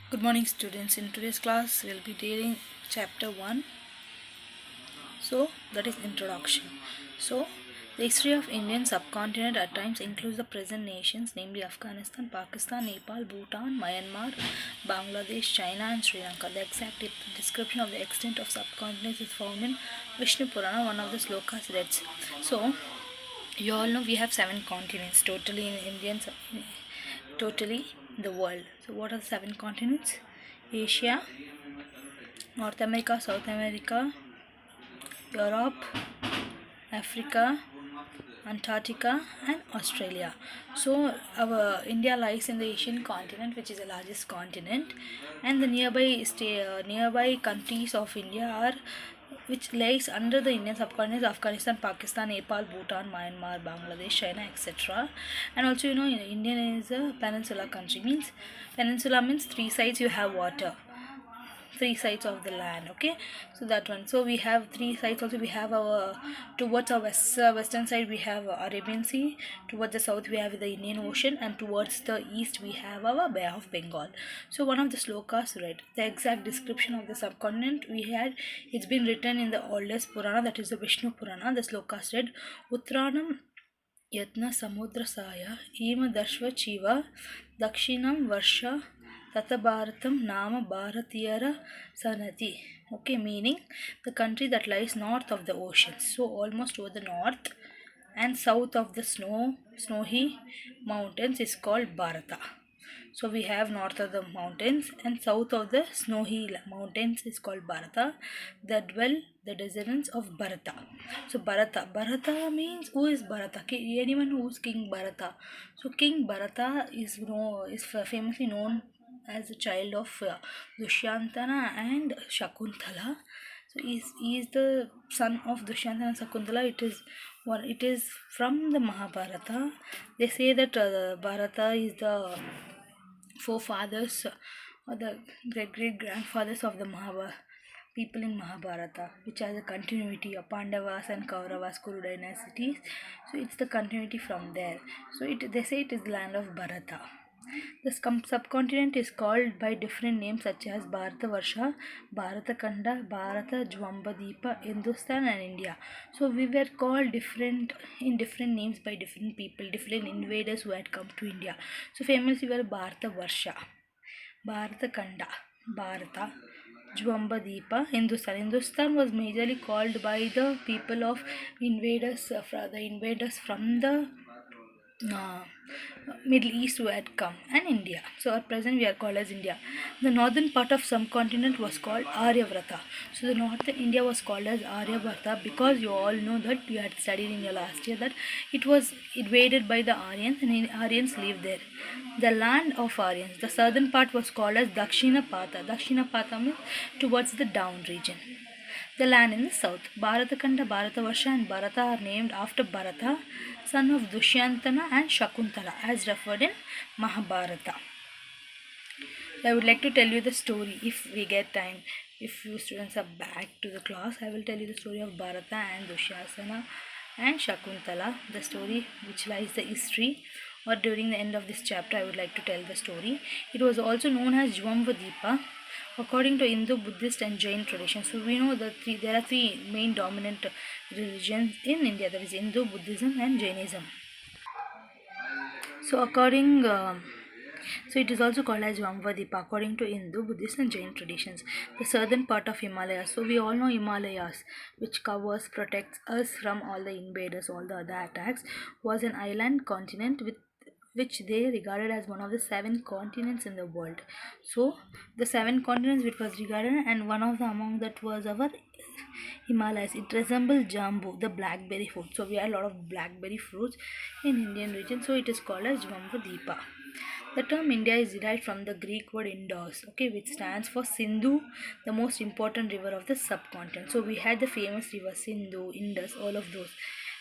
Good morning, students. In today's class, we'll be dealing chapter 1. So, that is introduction. So, the history of Indian subcontinent at times includes the present nations, namely Afghanistan, Pakistan, Nepal, Bhutan, Myanmar, Bangladesh, China, and Sri Lanka. The exact description of the extent of subcontinents is found in Vishnu Purana, one of the slokas reads. So, you all know we have 7 continents totally in totally in the world. So, what are the 7 continents? Asia, North America, South America, Europe, Africa, Antarctica, and Australia. So, our India lies in the Asian continent, which is the largest continent, and the nearby countries of India are which lies under the Indian subcontinent: Afghanistan, Pakistan, Nepal, Bhutan, Myanmar, Bangladesh, China, etc. And also, India is a peninsula country. Peninsula means 3 sides you have water, 3 sides of the land. Okay, so that one. So we have 3 sides. Also, we have our towards our western side we have Arabian Sea. Towards the south we have the Indian Ocean, and towards the east we have our Bay of Bengal. So one of the slokas read the exact description of the subcontinent we had. It's been written in the oldest Purana, that is the Vishnu Purana. The slokas read Uttranam Yatna Samudrasaya Ima Darshva Dakshinam Varsha Tata Bharatam Nama Bharatiyara Sanati. Okay, meaning the country that lies north of the ocean. So almost over the north and south of the snowy mountains is called Bharata. So we have north of the mountains and south of the snowy mountains is called Bharata. That dwell the descendants of Bharata. So Bharata means who is Bharata? Anyone who is King Bharata. So King Bharata is famously known as a child of Dushyantana and Shakuntala. So he is the son of Dushyantana and Shakuntala. It is from the Mahabharata. They say that Bharata is the forefathers or the great great grandfathers of the people in Mahabharata, which has a continuity of Pandavas and Kauravas, Kuru dynasties. So it's the continuity from there. So they say it is the land of Bharata. The subcontinent is called by different names such as Bharata Varsha, Bharata Kanda, Bharata Jwambadipa, Hindustan, and India. So we were called different names by different people, different invaders who had come to India. So famously were Bharata Varsha, Bharata Kanda, Bharata, Jwambadipa, Hindustan. Hindustan was majorly called by the people of invaders from the uh, Middle East who had come, and India. So at present we are called as India. The northern part of subcontinent was called Aryavrata. So the northern India was called as Aryavrata because you all know that you had studied in your last year that it was invaded by the Aryans and Aryans lived there. The land of Aryans. The southern part was called as Dakshinapata. Dakshinapata means towards the down region. The land in the south. Bharatakanda, Bharatavarsha, and Bharata are named after Bharata, son of Dushyantana and Shakuntala, as referred in Mahabharata. I would like to tell you the story if we get time. If you students are back to the class, I will tell you the story of Bharata and Dushyasana and Shakuntala, the story which lies the history. Or during the end of this chapter, I would like to tell the story. It was also known as Jwambadipa, according to Hindu, Buddhist, and Jain tradition. So we know that there are three main dominant religions in India. That is Hindu, Buddhism, and Jainism. So so it is also called as Vamvadipa according to Hindu, Buddhist, and Jain traditions. The southern part of Himalayas. So we all know Himalayas, which covers, protects us from all the invaders, all the other attacks, was an island continent with which they regarded as one of the 7 continents in the world. So the 7 continents which was regarded, and one of the among that was our Himalayas. It resembles jambu, the blackberry fruit. So we have a lot of blackberry fruits in Indian region. So it is called as Jwambadipa. The term India is derived from the Greek word Indos, okay, which stands for Sindhu, the most important river of the subcontinent. So we had the famous river Sindhu, Indus, all of those.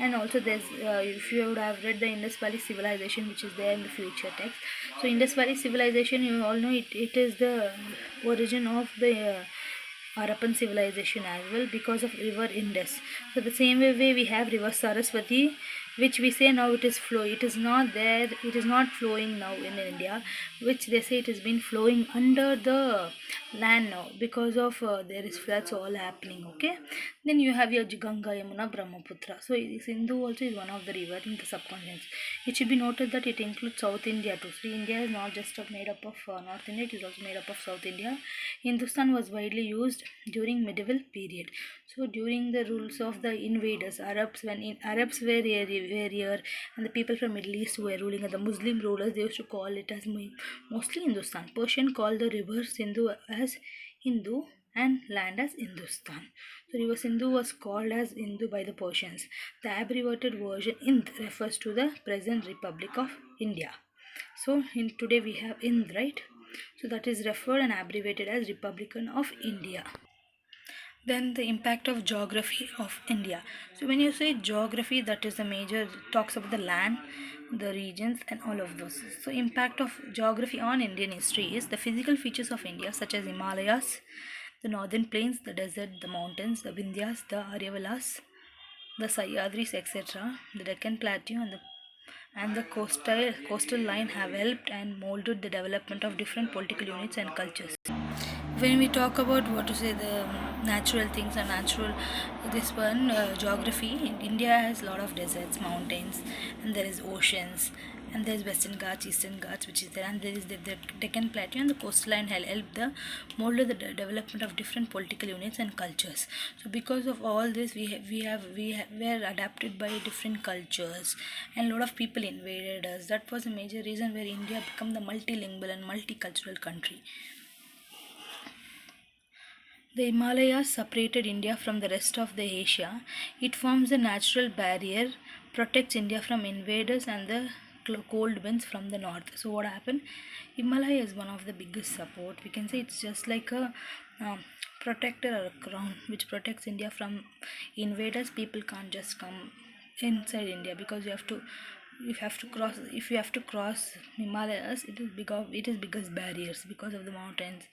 And also there's, if you would have read the Indus Valley Civilization, which is there in the future text. So Indus Valley Civilization, you all know it is the origin of the Harappan civilization as well because of river Indus. So the same way we have river Saraswati, which we say now it is flow, it is not there, it is not flowing now in India, which they say it has been flowing under the land now because of there is floods all happening. Okay, then you have your Ganga, Yamuna, Brahmaputra. So Sindhu also is one of the river in the subcontinent. It should be noted that it includes South India too. So India is not just made up of North India, it is also made up of South India. Hindustan was widely used during medieval period. So during the rules of the invaders, Arabs, Arabs were here, and the people from Middle East who were ruling, and the Muslim rulers, they used to call it as mostly Hindustan. Persian called the river Sindhu as Hindu and land as Hindustan. So river Sindhu was called as Hindu by the Persians. The abbreviated version Ind refers to the present Republic of India. So in today we have Ind, right? So that is referred and abbreviated as Republican of India. Then the impact of geography of India. So when you say geography, that is the major, talks about the land, the regions and all of those. So impact of geography on Indian history is the physical features of India such as Himalayas, the northern plains, the desert, the mountains, the Vindhyas, the Aryavalas, the Sahyadris, etc. The Deccan Plateau and the coastal line have helped and molded the development of different political units and cultures. When we talk about what to say the natural things and natural this one geography, India has a lot of deserts, mountains, and there is oceans, and there is Western Ghats, Eastern Ghats, which is there, and there is the Deccan Plateau, and the coastline help the mold the development of different political units and cultures. So because of all this, we were adapted by different cultures, and a lot of people invaded us. That was a major reason where India became the multilingual and multicultural country. The Himalayas separated India from the rest of the Asia. It forms a natural barrier, protects India from invaders and the cold winds from the north. So what happened? Himalaya is one of the biggest support. We can say it's just like a protector or a crown which protects India from invaders. People can't just come inside India because you have to cross Himalayas. It is biggest barriers because of the mountains,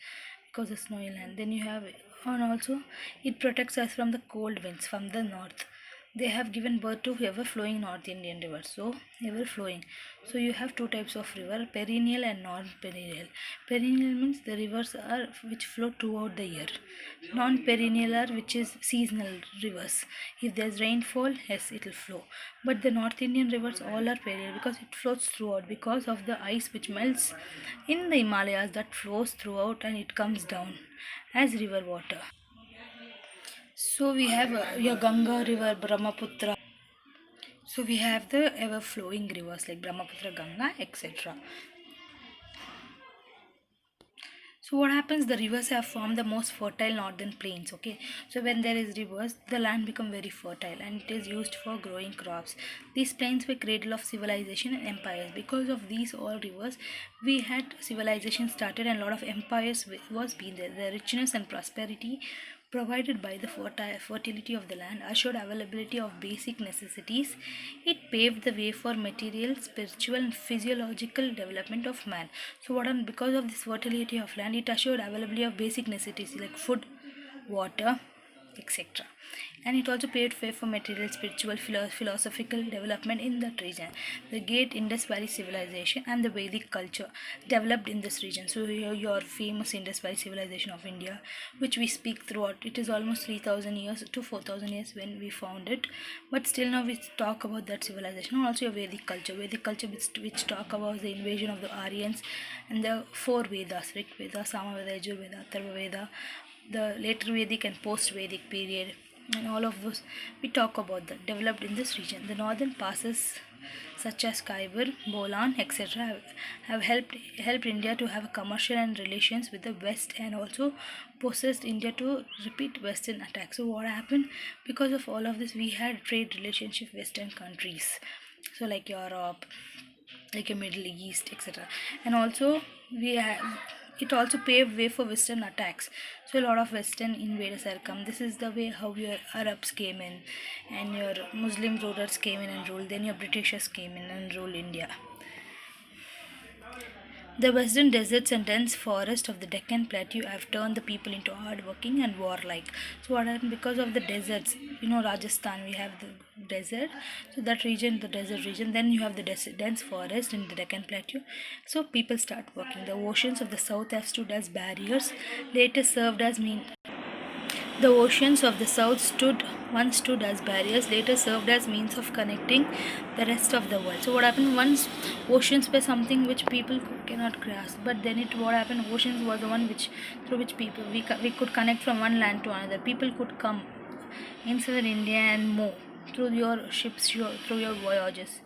because of snowy land. Then you have, and also it protects us from the cold winds from the north. They have given birth to ever flowing North Indian rivers. So ever flowing. So you have two types of river, perennial and non-perennial. Perennial means the rivers are which flow throughout the year. Non-perennial are which is seasonal rivers. If there's rainfall, yes, it will flow. But the North Indian rivers all are perennial because it flows throughout because of the ice which melts in the Himalayas that flows throughout and it comes down as river water. So we have your Ganga river, Brahmaputra. So we have the ever flowing rivers like Brahmaputra, Ganga, etc. So what happens? The rivers have formed the most fertile northern plains. Okay, so when there is rivers, the land become very fertile and it is used for growing crops. These plains were cradle of civilization and empires. Because of these all rivers, we had civilization started and a lot of empires was been there. The richness and prosperity provided by the fertility of the land assured availability of basic necessities. It paved the way for material, spiritual, and physiological development of man. So, because of this fertility of land, it assured availability of basic necessities like food, water, etc. And it also paved way for material, spiritual, philosophical development in that region. The great Indus Valley civilization and the Vedic culture developed in this region. So your famous Indus Valley civilization of India, which we speak throughout, it is almost 3,000 years to 4,000 years when we found it, but still now we talk about that civilization. And also your Vedic culture which talk about the invasion of the Aryans and the four Vedas, Rig Veda, Samaveda, Yajurveda, Atharva Veda, the later Vedic and post-Vedic period, and all of those we talk about that developed in this region. The northern passes such as Khyber, Bolan, etc. have helped India to have a commercial and relations with the West and also possessed India to repeat Western attacks. So what happened? Because of all of this, we had trade relationship with Western countries, so like Europe, like a Middle East, etc. And also we have, it also paved way for Western attacks. So a lot of Western invaders have come. This is the way how your Arabs came in, and your Muslim rulers came in and ruled. Then your Britishers came in and ruled India. The western deserts and dense forest of the Deccan Plateau have turned the people into hardworking and warlike. So what happened? Because of the deserts, Rajasthan, we have the desert. So that region, the desert region, then you have the dense forest in the Deccan Plateau. So people start working. The oceans of the south have stood as barriers, later served as the oceans of the south once stood as barriers, later served as means of connecting the rest of the world. So what happened once, oceans were something which people cannot grasp, but then what happened, oceans was the one which through which people we could connect from one land to another. People could come inside India and move through your ships, through your voyages.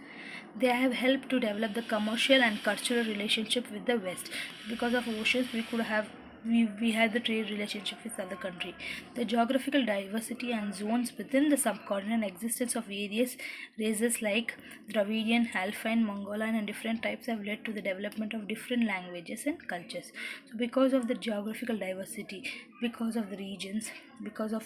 They have helped to develop the commercial and cultural relationship with the West. Because of oceans, we had the trade relationship with other country. The geographical diversity and zones within the subcontinent, existence of various races like Dravidian, Alpine, Mongolian, and different types have led to the development of different languages and cultures. So, because of the geographical diversity, because of the regions, because of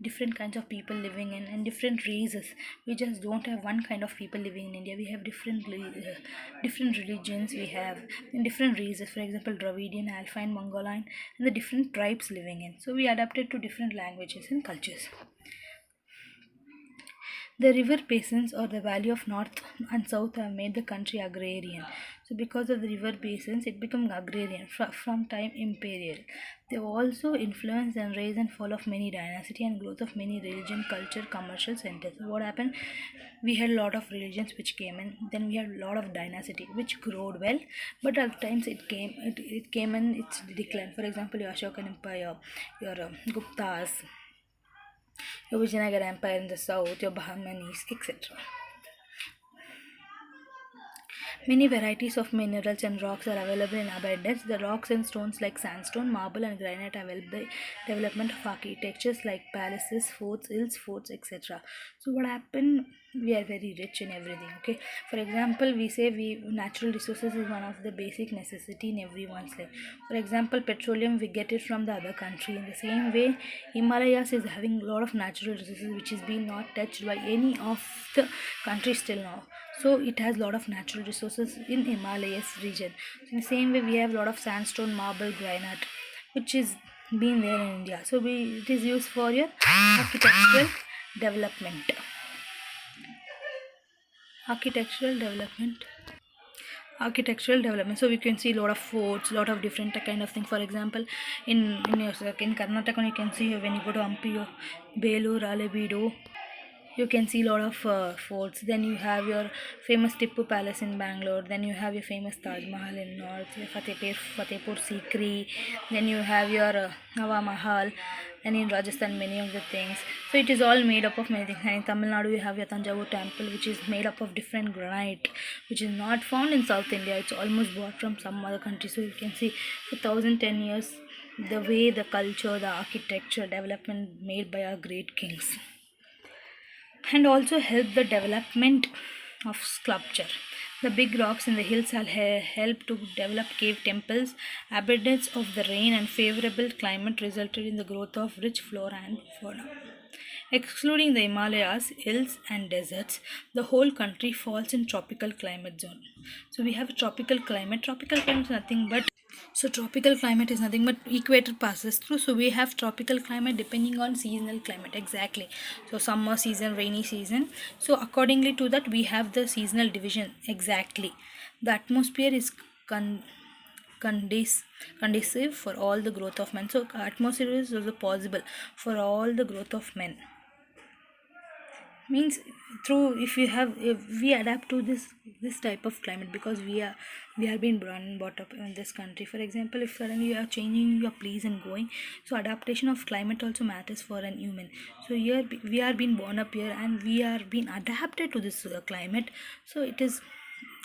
different kinds of people living in and different races, we just don't have one kind of people living in India. We have different religions. We have in different races. For example, Dravidian, Alpine, Mongolian, and the different tribes living in. So we adapted to different languages and cultures. The river basins or the valley of north and south have made the country agrarian. So because of the river basins, it became agrarian from time imperial. They also influenced and rise and fall of many dynasty and growth of many religion, culture, commercial centers. So what happened? We had a lot of religions which came in. Then we had a lot of dynasty which growed well, but at times it came in its decline. For example, your Ashokan Empire, your Guptas, your Vijayanagar Empire in the south, your Bahmanis, etc. Many varieties of minerals and rocks are available in abundance. The rocks and stones like sandstone, marble, and granite have helped the development of architectures like palaces, forts, hills, forts, etc. So what happened? We are very rich in everything. Okay. For example, we say natural resources is one of the basic necessity in everyone's life. For example, petroleum we get it from the other country. In the same way, Himalayas is having a lot of natural resources which is being not touched by any of the countries till now. So it has a lot of natural resources in Himalayas region. So in the same way, we have a lot of sandstone, marble, granite, which is being there in India. So it is used for your architectural development. Architectural development. So we can see a lot of forts, lot of different kind of things. For example, in Karnataka, you can see when you go to Hampi, Belur, Halebeedu, you can see a lot of forts. Then you have your famous Tipu Palace in Bangalore. Then you have your famous Taj Mahal in north, Fatehpur Sikri. Then you have your Hawa Mahal. And in Rajasthan, many of the things. So it is all made up of many things. And in Tamil Nadu, you have your Tanjavur temple, which is made up of different granite, which is not found in South India. It's almost bought from some other country. So you can see for 1010 years, the way the culture, the architecture, development made by our great kings. And also help the development of sculpture. The big rocks in the hills help to develop cave temples. Abundance of the rain and favorable climate resulted in the growth of rich flora and fauna. Excluding the Himalayas, hills and deserts, the whole country falls in tropical climate zone. So we have a tropical climate. Tropical climate is nothing but equator passes through. So we have tropical climate depending on seasonal climate. Exactly. So summer season, rainy season. So accordingly to that, we have the seasonal division. Exactly. The atmosphere is conducive for all the growth of men. So atmosphere is also possible for all the growth of men. Means if we adapt to this type of climate, because we are being brought up in this country. For example, if suddenly you are changing your place and going, so adaptation of climate also matters for an human. So here we are being born up here and we are being adapted to this climate. So it is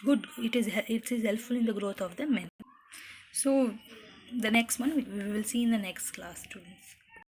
good, it is helpful in the growth of the men. So the next one we will see in the next class, students.